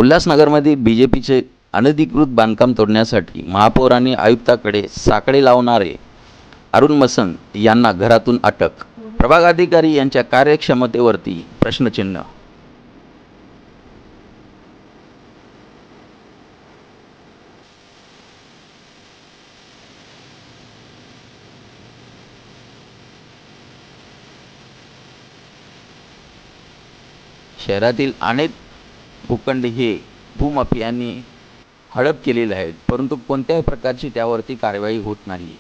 उल्हासनगरमध्ये बीजेपीचे अनधिकृत बांधकाम तोडण्यासाठी महापौरांनी आयुक्ताकडे साकडे लावणारे अरुण मसंत यांना घरातून अटक. प्रभाग अधिकारी यांच्या कार्यक्षमतेवरती प्रश्नचिन्ह. शहरातील अनेक भूखंड हे भूमाफियांनी हडप केलेले आहेत, परंतु कोणत्याही प्रकारची त्यावरती कारवाई होत नाही.